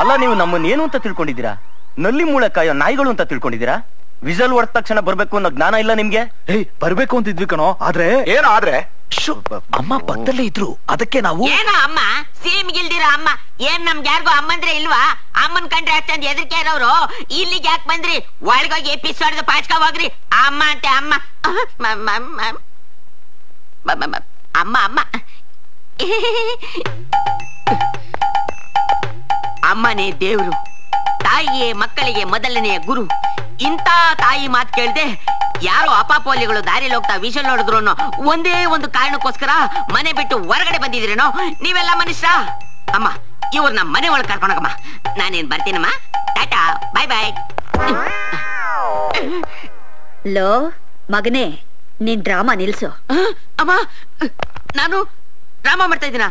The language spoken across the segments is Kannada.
ಅಲ್ಲ, ನೀವು ನಮ್ಮನ್ನೇನು ಅಂತ ತಿಳ್ಕೊಂಡಿದ್ದೀರಾ? ನಲ್ಲಿ ಮೂಳೆಕಾಯೋ ನಾಯಿಗಳು ಅಂತ ತಿಳ್ಕೊಂಡಿದ್ದೀರಾ? ವಿಸಲ್ ಹೊಡೆದ ತಕ್ಷಣ ಬರ್ಬೇಕು ಅನ್ನೋ ಜ್ಞಾನ ಇಲ್ಲ ನಿಮ್ಗೆ? ಬರ್ಬೇಕು ಅಂತಿದ್ವಿ ಕಣೋ, ಆದ್ರೆ ಏನೋ ಆದ್ರೆ ಅಮ್ಮ ಪಕ್ಕದಲ್ಲೇ ಇದ್ರು, ಅದಕ್ಕೆ ನಾವು ಏನೋ ಅಮ್ಮ ಸೀಮ್ ಗಿಲ್ದಿರ ಅಮ್ಮ. ಏನ್ ನಮ್ಗೆ ಯಾರಿಗೂ ಅಮ್ಮಂದ್ರೆ ಇಲ್ವಾ? ಅಮ್ಮನ್ ಕಂಡ್ರೆ ಅಷ್ಟೊಂದು ಹೆದರಿಕೆ ಇರೋರು ಇಲ್ಲಿಗೆ ಯಾಕೆ ಬಂದ್ರಿ? ಒಳಗೋಗಿ ಪಿಸ್ ಹೊಡೆದು ಪಾಚ್ಕ ಹೋಗ್ರಿ. ಅಮ್ಮ ಅಂತೆ ಅಮ್ಮ ಅಮ್ಮ ಅಮ್ಮ ಅಮ್ಮನೇ ದೇವ್ರು, ತಾಯಿಯೇ ಮಕ್ಕಳಿಗೆ ಮೊದಲನೆಯ ಗುರು. ಇಂಥ ತಾಯಿ ಮಾತು ಕೇಳ್ದೆ ಯಾರೋ ಅಪಾಪೋಲಿಗಳು ದಾರಿಯಲ್ಲಿ ಹೋಗ್ತಾ ವಿಷಲ್ ನೋಡಿದ್ರು ಒಂದೇ ಒಂದು ಕಾರಣಕ್ಕೋಸ್ಕರ ಮನೆ ಬಿಟ್ಟು ಹೊರಗಡೆ ಬಂದಿದ್ರೇನೋ ನೀವೆಲ್ಲ ಮನುಷ್ಯ. ಅಮ್ಮ ಇವ್ರನ್ನ ಮನೆ ಒಳಗೆ ಕರ್ಕೊಂಡೋಗಮ್ಮ. ನಾನೇನ್ ಬರ್ತೀನಮ್ಮ. ಟಾಟಾ ಬಾಯ್ ಬಾಯ್. ಲೋ ಮಗನೇ, ನಿನ್ ಡ್ರಾಮಾ ನಿಲ್ಸು. ಅಮ್ಮ ನಾನು ಡ್ರಾಮಾ ಮಾಡ್ತಾ ಇದ್ದೀನ?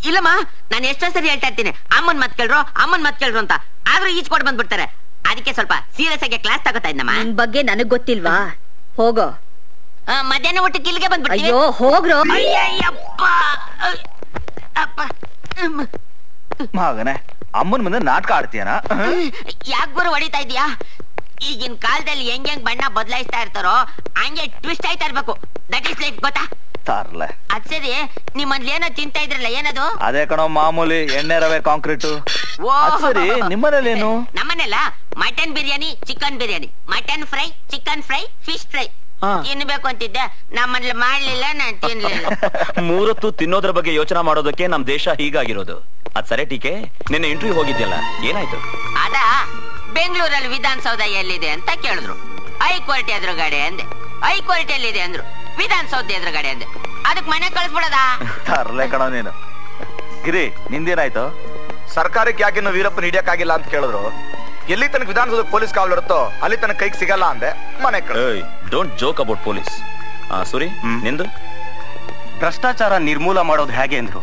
ಇಲ್ಲಮ್ಮ, ನಾನು ಎಷ್ಟೋ ಸರಿ ಹೇಳ್ತಾ ಇರ್ತೀನಿ ಅಮ್ಮನ್ ಮತ್ ಕೇಳ್ರು ಅಮ್ಮನ್ ಮತ್ ಕೇಳ್ರು ಅಂತ, ಆದ್ರೂ ಈಚ್ಕೊಡ್ ಬಂದ್ಬಿಡ್ತಾರೆ. ಅದಕ್ಕೆ ಸ್ವಲ್ಪ ಸೀರಿಯಸ್ ಆಗಿ ಕ್ಲಾಸ್ ತಗೋತಾ ಇದ್ದಮ್ಮ. ನಿನ್ ಬಗ್ಗೆ ನನಗ್ ಗೊತ್ತಿಲ್ವಾ? ಹೋಗೋ. ಮಧ್ಯಾಹ್ನ ಊಟಕ್ಕೆ ಇಲ್ಲಿಗೆ ಬಂದ್ಬಿಡ್ತೀವಿ. ಅಯ್ಯೋ ಹೋಗ್ರೋ. ಮಗನೇ, ಅಮ್ಮನ ಮುಂದೆ ನಾಟಕ ಆಡ್ತೀಯನ? ಯಾಕೆ ಗುರು ಹೊಡಿತಾ ಇದೀಯಾ? ಈಗಿನ ಕಾಲದಲ್ಲಿ ಹೆಂಗ್ ಬಣ್ಣ ಬದಲಾಯಿಸ್ತಾ ಇರ್ತಾರೋ ಹಂಗೆ ಟ್ವಿಸ್ಟ್ ಆಯ್ತಾ ಇರ್ಬೇಕು. ದಟ್ ಈಸ್ ಲೈಫ್, ಗೊತ್ತಾ? ಅದ್ ಸರಿ, ನಿಮ್ಮಲ್ಲಿ ಏನೋ ತಿಂತಾ ಇದ್ರಲ್ಲ, ಏನದು? ಅದೇ ಕಣೋ ಮಾಮೂಲಿ ಎಣ್ಣೆ ರವೆ ಕಾಂಕ್ರೀಟ್. ಸರಿ, ನಿಮ್ಮನೇಲಿ ಏನು? ನಮ್ಮನೆಲ್ಲ mutton biryani, chicken biryani, mutton fry, chicken fry, fish fry ತಿನ್ಬೇಕು ಅಂತಿದ್ದೆ. ನಮ್ಮಲ್ಲಿ ಮಾಡ್ಲಿಲ್ಲ, ನಾನ್ ತಿನ್ಲಿಲ್ಲ. ಮೂರೊತ್ತು ತಿನ್ನೋದ್ರ ಬಗ್ಗೆ ಯೋಚನೆ ಮಾಡೋದಕ್ಕೆ ನಮ್ ದೇಶ ಹೀಗಾಗಿರೋದು. ಅದ್ ಸರಿ ಟೀಕೆ, ನಿನ್ನೆ ಇಂಟರ್ವ್ಯೂ ಹೋಗಿದ್ಯಲ್ಲ, ಏನಾಯ್ತು? ಅದ ಬೆಂಗಳೂರಲ್ಲಿ ವಿಧಾನಸೌಧ ಎಲ್ಲಿದೆ ಅಂತ ಕೇಳಿದ್ರು. ಹೈಕೋರ್ಟ್ ಎದುರುಗಡೆ ಅಂದೆ. ಹೈಕೋರ್ಟ್ ಎಲ್ಲಿದೆ ಅಂದ್ರು. ವಿಧಾನಸೌಧ ಎದುರುಗಡೆ ಅಂದೆ. ಅದಕ್ ಮನೆ ಕಳಿಸ್ಬಿಡದ? ತರ್ಲೆ ಕಣೋ ನೀನು. ಗಿರಿ, ನಿಂದೇನಾಯ್ತು? ಸರ್ಕಾರಕ್ಕೆ ಯಾಕೆ ನಾವು ವೀರಪ್ಪನ ಹಿಡಿಯಕ್ಕಾಗಿಲ್ಲ ಅಂತ ಕೇಳಿದ್ರು. ಎಲ್ಲಿ ತನಕ ವಿಧಾನಸೌಧ ಪೊಲೀಸ್ ಕಾವಲು ಇರುತ್ತೋ ಅಲ್ಲಿ ತನಕ ಕೈಗೆ ಸಿಗಲ್ಲ ಅಂದೆ. ಮನೆ don't joke about police. Suri, ನಿಂದು? ಭ್ರಷ್ಟಾಚಾರ ನಿರ್ಮೂಲ ಮಾಡೋದು ಹೇಗೆ ಅಂದ್ರು.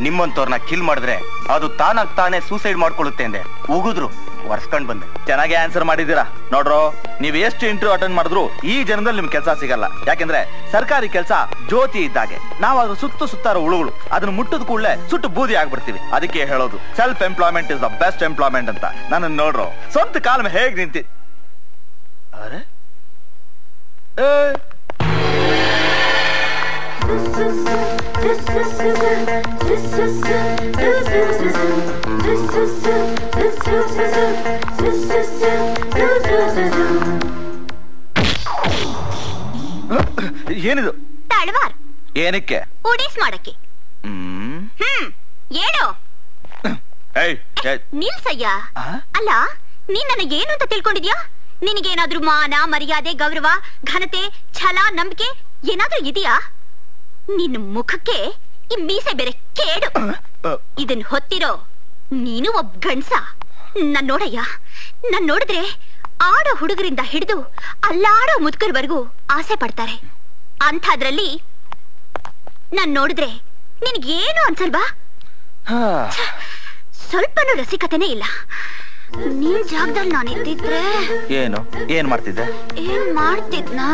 ನಿಮ್ಮಂತವ್ರನ್ನ ಕಿಲ್ ಮಾಡಿದ್ರೆ ಅದು ತಾನಾಗ್ ತಾನೇ ಸೂಸೈಡ್ ಮಾಡ್ಕೊಳ್ಳುತ್ತೆ ಅಂದೆ. ಉಗಿದ್ರು, ಒರ್ಸ್ಕೊಂಡ್ ಬಂದೆ. ಚೆನ್ನಾಗಿ ಆನ್ಸರ್ ಮಾಡಿದ್ದೀರಾ. ನೋಡ್ರೋ, ನೀವ್ ಎಷ್ಟು ಇಂಟರ್ವ್ಯೂ ಅಟೆಂಡ್ ಮಾಡಿದ್ರು ಈ ಜನದಲ್ಲಿ ನಿಮ್ ಕೆಲಸ ಸಿಗಲ್ಲ. ಯಾಕೆಂದ್ರೆ ಸರ್ಕಾರಿ ಕೆಲಸ ಜ್ಯೋತಿ ಇದ್ದಾಗೆ. ನಾವ್ ಅದ್ರ ಸುತ್ತಾರೋ ಹುಳುಗಳು, ಅದನ್ನ ಮುಟ್ಟದ ಕೂಡಲೇ ಸುಟ್ಟು ಬೂದಿ ಆಗ್ಬಿಡ್ತೀವಿ. ಅದಕ್ಕೆ ಹೇಳೋದು self employment is the best employment ಅಂತ. ನನ್ನ ನೋಡ್ರೋ, ಸ್ವಂತ ಕಾಲ ಮೇಲೆ ಹೇಗ್ ನಿಂತಿ. ಅರೆ ಏನಿದು? ತಳವಾರ್. ಏನಕ್ಕೆ? ಉಡೀಸ್ ಮಾಡಕ್ಕೆ. ಏನು? ನಿಲ್ಸಯ್ಯ. ಅಲ್ಲ, ನೀನ್ ನನಗೇನು ಅಂತ ತಿಳ್ಕೊಂಡಿದ್ಯಾ? ನಿನಗೇನಾದ್ರೂ ಮಾನ, ಮರ್ಯಾದೆ, ಗೌರವ, ಘನತೆ, ಛಲ, ನಂಬಿಕೆ ಏನಾದ್ರೂ ಇದೆಯಾ? ನಿನ್ನ ಮುಖಕ್ಕೆ ಈ ಮೀಸೆ ಬೇರೆ ಕೇಡು. ಇದನ್ ಹೊತ್ತಿರೋ ನೀನು ಒಬ್ಬ ಗಂಡ್ಸ. ನನ್ ನೋಡಯ್ಯ, ನನ್ ನೋಡಿದ್ರೆ ಆಡೋ ಹುಡುಗರಿಂದ ಹಿಡಿದು ಅಲ್ಲಾಡೋ ಮುದುಕರ್ವರೆಗೂ ಆಸೆ ಪಡ್ತಾರೆ. ಅಂಥದ್ರಲ್ಲಿ ನನ್ ನೋಡಿದ್ರೆ ನಿನ್ಗೇನು ಅನ್ಸಲ್ವಾ? ಸ್ವಲ್ಪನೂ ರಸಿಕತೆನೇ ಇಲ್ಲ. ನಿನ್ ಜಾಗದಲ್ಲಿ ನಾನು ಇದ್ದಿದ್ರೆ ಏನ್ ಮಾಡ್ತಿದ್ದೆ? ಏನ್ ಮಾಡ್ತಿದ್ನಾ?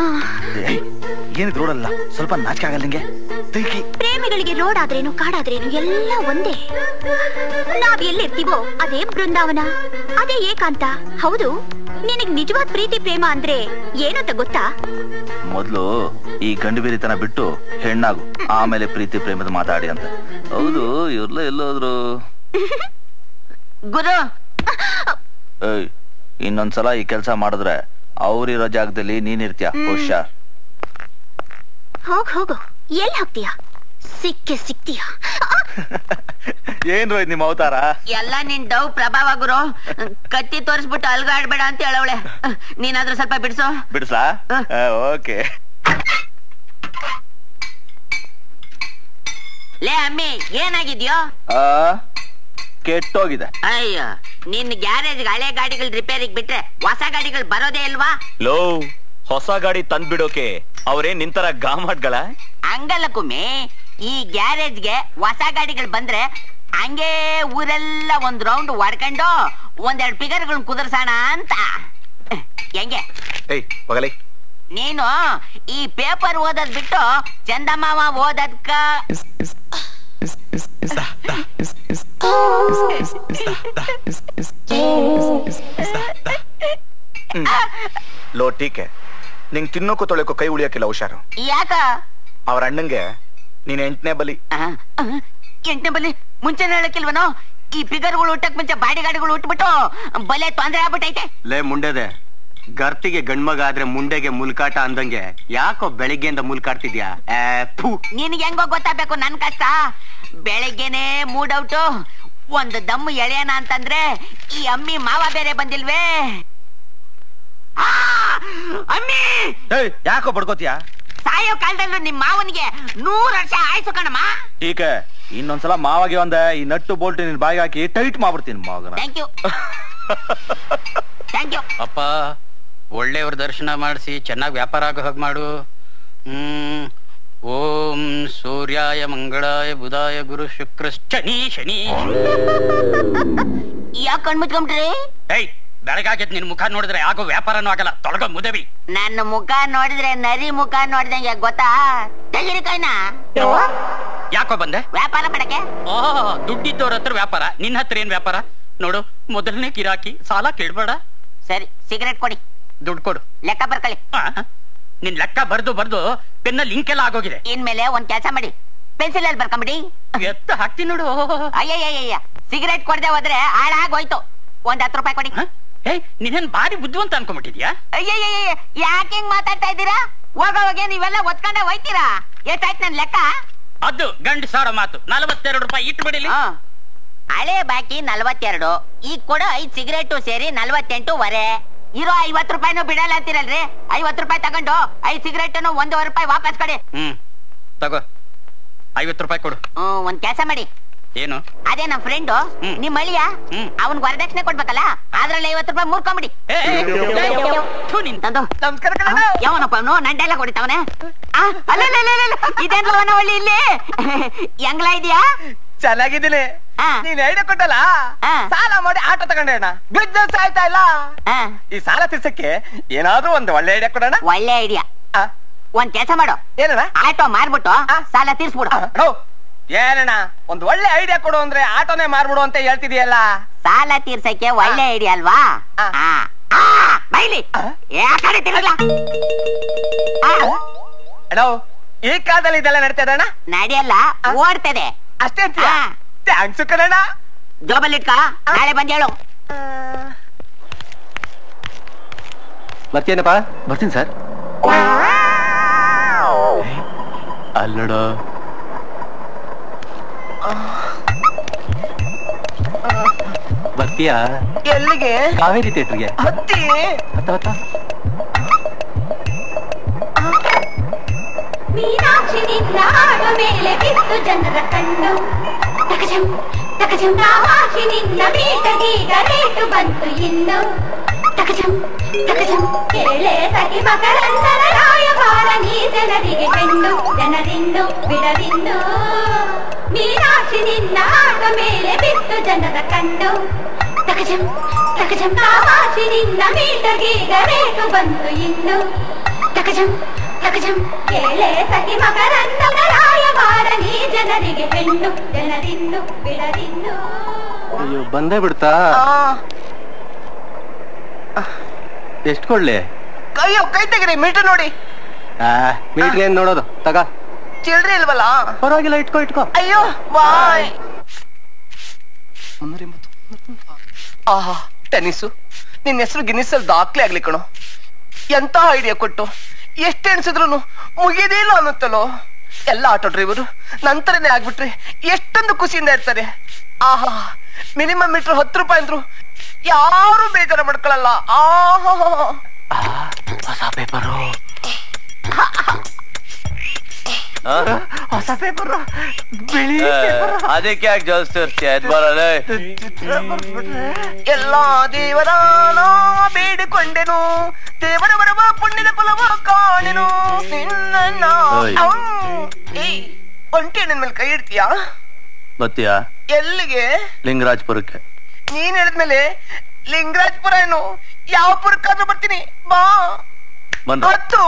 ಏನಿದ್ ರೋಡಲ್ಲ, ಸ್ವಲ್ಪ ನಾಚಿಕೆ ಆಗಲ್ಲ ನಿಂಗೆ? ಪ್ರೇಮಿಗಳಿಗೆ ರೋಡ್ ಆದ್ರೇನು ಕಾಡಾದ್ರೇನು ಎಲ್ಲ ಒಂದೇ. ನಾವ್ ಎಲ್ಲಿರ್ತೀವೋ ಅದೇ ಬೃಂದಾವನ, ಅದೇ ಏಕಾಂತ. ಹೌದು, ನಿನಗ್ ನಿಜವಾದ ಪ್ರೀತಿ ಪ್ರೇಮ ಅಂದ್ರೆ ಏನು ಅಂತ ಗೊತ್ತಾ? ಮೊದ್ಲು ಈ ಗಂಡು ಬೀರಿತನ ಬಿಟ್ಟು ಹೆಣ್ಣಾಗು, ಆಮೇಲೆ ಪ್ರೀತಿ ಪ್ರೇಮದ ಮಾತಾಡಿ ಅಂತ. ಹೌದು, ಇವ್ರಲ್ಲ ಎಲ್ಲೋದ್ರು? ಗುರು, ಇನ್ನೊಂದ್ಸಲ ಈ ಕೆಲ್ಸ ಮಾಡಿದ್ರೆ ಅವ್ರಿರೋ ಜಾಗದಲ್ಲಿ ನೀನಿರ್ತೀಯ. ಹುಷಾರ್. ಹೋಗು, ಎಲ್ಲಿ ಹೋಗ್ತೀಯ? ಸಿಕ್ತೀಯ. ಏನ್ ರೋಹಿತ್ ನಿಮ್ಮ ಅವತಾರ? ಎಲ್ಲ ನಿನ್ ಡವ್ ಪ್ರಭಾವ ಗುರು. ಕತ್ತಿ ತೋರಿಸ್ಬಿಟ್ಟು ಅಲ್ಗಾಡ್ಬೇಡ ಅಂತ ಹೇಳವಳೆ. ನೀನಾದ್ರೂ ಸ್ವಲ್ಪ ಬಿಡಿಸ್ಲಾ? ಓಕೆ. ಲೇ ಅಮ್ಮಿ, ಏನಾಗಿದ್ಯೋ? ಕೆಟ್ಟೋಗಿದೆ. ಅಯ್ಯೋ, ನಿನ್ ಗ್ಯಾರೇಜ್ ಹಳೆ ಗಾಡಿಗಳು ರಿಪೇರಿಗೆ ಬಿಟ್ರೆ ಹೊಸ ಗಾಡಿಗಳು ಬರೋದೇ ಇಲ್ವಾ? ಲೋ, ಹೊಸ ಗಾಡಿ ತಂದ್ಬಿಡೋಕೆ ಅವರೇ ನಿಂತರ ಗಾಮಟ್ಗಳ? ಹಂಗಲ್ಲ ಕುಮ್ಮಿ, ಈ ಗ್ಯಾರೇಜ್ಗೆ ಹೊಸ ಗಾಡಿಗಳು ಬಂದ್ರೆ ಹಂಗೆ ಊರೆಲ್ಲ ಒಂದ್ ರೌಂಡ್ ಹೊಡ್ಕೊಂಡು ಒಂದೆರಡು ಪಿಗರ್ಗಳನ್ನ ಕುದುರ್ಸೋಣ ಅಂತ. ಹೆಂಗೆ ಏಯ್ ಹೋಗಲಿ. ನೀನು ಈ ಪೇಪರ್ ಓದೋದ್ ಬಿಟ್ಟು ಚಂದಮಾಮ ಓದದ್ಕ ಲೋ ಟೀಕೆ, ನಿಂಗ್ ತಿನ್ನೋಕು ತೊಳೆಕೋ ಕೈ ಉಳಿಯಕ್ಕಿಲ್ಲ, ಹುಷಾರು. ಯಾಕ? ಅವ್ರ ಅಣ್ಣಂಗೆ ನೀನ್ 8ನೇ ಬಲಿ. 8ನೇ ಬಲಿ ಮುಂಚೆನೆ ಹೇಳಕ್ಕಿಲ್ವನೋ? ಈ ಫಿಗರ್ಗಳು ಹುಟ್ಟಕ್ ಮುಂಚೆ ಬಾಡಿ ಗಾಡಿಗಳು ಹುಟ್ಬಿಟ್ಟು ಬಲೆ ತೊಂದ್ರೆ ಆಗ್ಬಿಟ್ಟೈತೆ. ಲೇ ಮುಂಡೆದೆ, ಗರ್ತಿಗೆ ಗಂಡ್ಮಗ ಆದ್ರೆ ಮುಂಡೆಗೆ ಮುಲ್ಕಾಟ ಅಂದಂಗೆ ಯಾಕೋ ಬೆಳಿಗ್ಗೆಯಿಂದ ಮುಲ್ಕಾಡ್ತಿದ್ಯಾ? ನಿನ್ಗೆ ಹೆಂಗೋ ಗೊತ್ತಾಗ್ಬೇಕು ನನ್ ಕಷ್ಟ. ಬೆಳಗ್ಗೆನೆ ಮೂಡ್ ಔಟು, ಒಂದು ದಮ್ಮು ಎಳೆಯನ ಅಂತಂದ್ರೆ ಈ ಅಮ್ಮಿ ಮಾವ ಬೇರೆ ಬಂದಿಲ್ವೇ? ಅಮ್ಮಿ ಯಾಕೋ ಬಡ್ಕೋತಿಯಾ? ಸಾಯೋ ಕಾಲದಲ್ಲೂ ನಿಮ್ ಮಾವನಿಗೆ 100 ವರ್ಷ ಆಯ್ಸು ಕಣಮ್ಮ. ಈಗ ಇನ್ನೊಂದ್ಸಲ ಮಾವಾಗಿ ಒಂದ ಈ ನಟ್ಟು ಬೋಲ್ಟ್ ನಿನ್ ಬಾಯಿಗೆ ಹಾಕಿ ಟೈಟ್ ಮಾಡ್ಬಿಡ್ತೀನಿ ಮಗನ. Thank you thank you. ಅಪ್ಪ ಒಳ್ಳೆಯವ್ರ ದರ್ಶನ ಮಾಡಿಸಿ ಚೆನ್ನಾಗಿ ವ್ಯಾಪಾರ ಆಗೋ ಹಾಗೆ ಮಾಡು. ಓಂ ಸೂರ್ಯಾಯ ಮಂಗಳಾಯ ಬುಧಾಯ ಗುರು ಶುಕ್ರ ಶನಿ ಶನಿ. ಯಾಕೆ ಕಣ್ಮುಚ್ಕೊಂಡ್ರಿ? ಏಯ್ ಬೆಳಗಾಗೈತ್ ನಿನ್ ಮುಖ ನೋಡಿದ್ರೆ ಆಗೋ ವ್ಯಾಪಾರನೂ ಆಗಲ್ಲ. ತೊಳಗೋ ಮುದವಿ. ನನ್ನ ಮುಖ ನೋಡಿದ್ರೆ ನರಿ ಮುಖ ನೋಡಿದಂಗೆ ಗೊತ್ತಾ? ತೆಗಿರಿ ಕೈನ. ಯಾಕೋ ಬಂದೆ? ವ್ಯಾಪಾರ ಮಾಡಕ್ಕೆ. ದುಡ್ಡಿದ್ದವ್ರ ಹತ್ರ ವ್ಯಾಪಾರ, ನಿನ್ನ ಹತ್ರ ಏನ್ ವ್ಯಾಪಾರ? ನೋಡು, ಮೊದಲನೇ ಗಿರಾಕಿ, ಸಾಲ ಕೇಳ್ಬೇಡ. ಸರಿ, ಸಿಗರೇಟ್ ಕೊಡಿ. ದುಡ್ಡು ಕೊಡು. ಲೆಕ್ಕ ಬರ್ಕೊಳ್ಳಿ. ನಿನ್ ಲೆಕ್ಕ ಬರ್ದು ಬರ್ದು ಪೆನ್ನಲ್ಲಿ ಇಂಕ್ ಎಲ್ಲ ಆಗೋಗಿದೆ. ಇನ್ಮೇಲೆ ಒಂದ್ ಕೆಲಸ ಮಾಡಿ, ಪೆನ್ಸಿಲ್ ಅಲ್ಲಿ ಬರ್ಕೊಂಬಿಡಿ. ಎತ್ತ ಹಾಕ್ತೀನಿ ನೋಡು. ಅಯ್ಯಯ್ಯ, ಸಿಗರೇಟ್ ಕೊಡದೆ ಹೋದ್ರೆ ಹಾಳಾಗೋಯ್ತು. ಒಂದ್ 10 ರೂಪಾಯಿ ಕೊಡಿ. ಏಯ್ ನೀನೇನ್ ಭಾರಿ ಬುದ್ಧಿವಂತ ಅನ್ಕೊಂಡ್ಬಿಟ್ಟಿದ್ಯಾ? ಅಯ್ಯಯ್ಯ, ಯಾಕೆ ಹಿಂಗ್ ಮಾತಾಡ್ತಾ ಇದ್ದೀರಾ? ಹೋಗೋವಾಗೆ ನೀವೆಲ್ಲ ಒತ್ಕೊಂಡೆ ಹೋಯ್ತೀರಾ? ಎಷ್ಟಾಯ್ತು ನನ್ ಲೆಕ್ಕ? ಅದು ಗಂಡು ಸಾವಿರ ಮಾತು. 42 ರೂಪಾಯಿ ಇಟ್ಟು ಬಿಡಿಲಿ. ಹಳೆ ಬಾಕಿ 42, ಈಗ ಕೊಡೋ 5 ಸಿಗರೇಟು ಸೇರಿ 48 ಇರೋ 50 ರೂಪಾಯಿನೂ ಬಿಡಲ್ಲ ಅಂತೀರಲ್ರಿ. 50 ರೂಪಾಯಿ ತಗೊಂಡು 5 ಸಿಗರೇಟನ್ನು 1.5 ರೂಪಾಯಿ ವಾಪಸ್ ಕೊಡಿ. ತಗೋ 50 ರೂಪಾಯಿ ಕೊಡು. ಒಂದ್ ಕೆಲಸ ಮಾಡಿ. ಏನು? ಅದೇ ನಮ್ ಫ್ರೆಂಡು ನಿಮ್ ಅಳಿಯ, ಅವನ್ ವರದಕ್ಷಿಣೆ ಕೊಡ್ಬೇಕಲ್ಲ, ಅದ್ರಲ್ಲಿ 50 ರೂಪಾಯಿ ಮೂರ್ಕೊಂಬಿಡಿ. ಯಾವನಪ್ಪ ಅವನು? ನಂಡೆಲ್ಲ ಕೊಡಿತಾವನೆ. ಇದೇನ್ ಒಳ್ಳೆ ಇಲ್ಲಿ ಹೆಂಗ್ಲಾ ಇದೆಯಾ? ಚೆನ್ನಾಗಿದ್ದೀನಿ. ನೀನ್ ಐಡಿಯಾ ಕೊಟ್ಟಲ್ಲ, ಸಾಲ ಮಾಡಿ ಆಟೋ ತಗೊಂಡೆ ಅಣ್ಣ. ಬಿಸ್ನೆಸ್ ಆಯ್ತಾ ಇಲ್ಲ? ಈ ಸಾಲ ತೀರ್ಸಕ್ಕೆ ಏನಾದ್ರೂ ಒಂದು ಒಳ್ಳೆ ಐಡಿಯಾ ಕೊಡೋಣ. ಒಳ್ಳೆ ಐಡಿಯಾ. ಒಂದ್ ಕೆಲಸ ಮಾಡು. ಏನಣ್ಣ? ಆಟೋ ಮಾರ್ಬಿಟ್ಟು ಸಾಲ ತೀರ್ಸ್ಬಿಡು. ಏನಣ್ಣ, ಒಂದ್ ಒಳ್ಳೆ ಐಡಿಯಾ ಕೊಡು ಅಂದ್ರೆ ಆಟೋನೇ ಮಾರ್ಬಿಡು ಅಂತ ಹೇಳ್ತಿದೀಯಲ್ಲ. ಸಾಲ ತೀರ್ಸಕ್ಕೆ ಒಳ್ಳೆ ಐಡಿಯಾ ಅಲ್ವಾ? ಬೈಲಿ ಯಾಕಡೆ ತಿರುಗಲ್ಲ. ಅಣ್ಣ, ಈ ಕಾಲದಲ್ಲಿ ಇದೆಲ್ಲ ನಡೀತದಣ್ಣ? ನಡೆಯಲ್ಲ, ಓಡ್ತದೆ ಅಷ್ಟೇ. ಥ್ಯಾಂಕ್ಸ್ ಕಣಣ್ಣ. ಜೋಬಲ್ ಇಟ್ಕ, ನಾಳೆ ಬಂದ್ ಹೇಳು. ಮತ್ತೇನಪ್ಪ? ಬರ್ತೀನಿ ಸರ್. ಅಲ್ಲಡ ಬರ್ತೀಯಾ? ಎಲ್ಲಿಗೆ? ಕಾವೇರಿ ಥಿಯೇಟರ್ಗೆ. ಹತ್ತಿ ಮೀನಾಕ್ಷಿ ನಿನ್ನ ಆಡುವ ಮೇಲೆ ಬಿತ್ತು ಜನರ ಕಣ್ಣು. ತಕಜಂ ತಕಜಂ ಕಾಮಾಕ್ಷಿ ನಿನ್ನ ಮೀಟಗೀಗ ರೇಟು ಬಂತು ಇನ್ನು. ತಕಜಂ ತಕಜಂ ಕೇಳೆ ಸಖಿ ಮಕರಂದನ ರಾಯಭಾರ ನೀ ಜನರಿಗೆ ಹೆಣ್ಣು. ಜನರಿನ್ನು ಬಿಡದಿನ್ನು. ಮೀನಾಕ್ಷಿ ನಿನ್ನ ಆಡುವ ಮೇಲೆ ಬಿತ್ತು ಜನರ ಕಣ್ಣು. ತಕಜಂ ತಕಜಂ ಕಾಮಾಕ್ಷಿ ನಿನ್ನ ಮೀಟಗೀಗ ರೇಟು ಬಂತು ಇನ್ನು. ತಕಜಂ ತಕಜಂ ಕೇಳೆ ಸಖಿ ಮಕರಂದನ ರಾಯಭಾರ ನೀ ಜನರಿಗೆ ಹೆಣ್ಣು. ಜನರಿನ್ನು ಬಿಡದಿನ್ನು. ಅಯ್ಯೋ, ಬಂದೇ ಬಿಡ್ತಾ? ಎಷ್ಟು ಕೊಡ್ಲಿ? ಅಯ್ಯೋ, ಕೈ ತೆಗಿರಿ, ಮೀಟರ್ ನೋಡಿ. ಮೀಟರ್ ಏನ್ ನೋಡೋದು? ತಗ. ಚಿಲ್ಡ್ರಿ ಇಲ್ವಲ್ಲ? ಪರವಾಗಿಲ್ಲ, ಇಟ್ಕೋ. ಅಯ್ಯೋ ಬಾಯ್. 380. ಟೆನ್ನಿಸು, ನಿನ್ನ ಹೆಸರು ಗಿನ್ನಿಸ್ ಅಲ್ಲಿ ದಾಖಲೆ ಆಗ್ಲಿ ಕಣೋ. ಎಂತ ಐಡಿಯಾ ಕೊಟ್ಟು ಎಷ್ಟು ಎಣಿಸಿದ್ರು ಮುಗಿಯದೇ ಇಲ್ಲ ಅನ್ನುತ್ತಲೋ. ಎಲ್ಲ ಆಟೋ ಡ್ರೈವರು ನಂತರನೇ ಆಗ್ಬಿಟ್ರೆ ಎಷ್ಟೊಂದು ಖುಷಿಯಿಂದ ಇರ್ತಾರೆ. ಆಹಾ, ಮಿನಿಮಮ್ ಮೀಟರ್ 10 ರೂಪಾಯಿ ಅಂದ್ರು ಯಾರು ಬೇಜಾರ ಮಾಡ್ಕೊಳಲ್ಲ. ಹೊಸ ಪೇಪರು, ಹೊಸ ಪೇಪರು, ಬಿಳಿ ಅದಕ್ಕೆ ಯಾಕೆ ಜಾಸ್ತಿ ಬರಲ್ಲ. ಎಲ್ಲ ದೇವರ ಬೇಡಿಕೊಂಡೆನು, ದೇವರ ಬರುವ ಪುಣ್ಯದ ಫಲವ ಕಾಣೆನು. ನಿನ್ನ ಒಂಟಿ ನನ್ನ ಮೇಲೆ ಕೈ ಇಡ್ತೀಯಾ? ಬತ್ತೀಯಾ? ಎಲ್ಲಿಗೆ? ಲಿಂಗರಾಜ್ಪುರಕ್ಕೆ. ನೀನ್ ಹೇಳಿದ್ಮೇಲೆ ಲಿಂಗರಾಜ್ಪುರ ಏನು ಯಾವ ಪುರಕ್ಕಾದ್ರೂ ಬರ್ತೀನಿ ಬಾ ಬಂದ್ರು ಹತ್ತು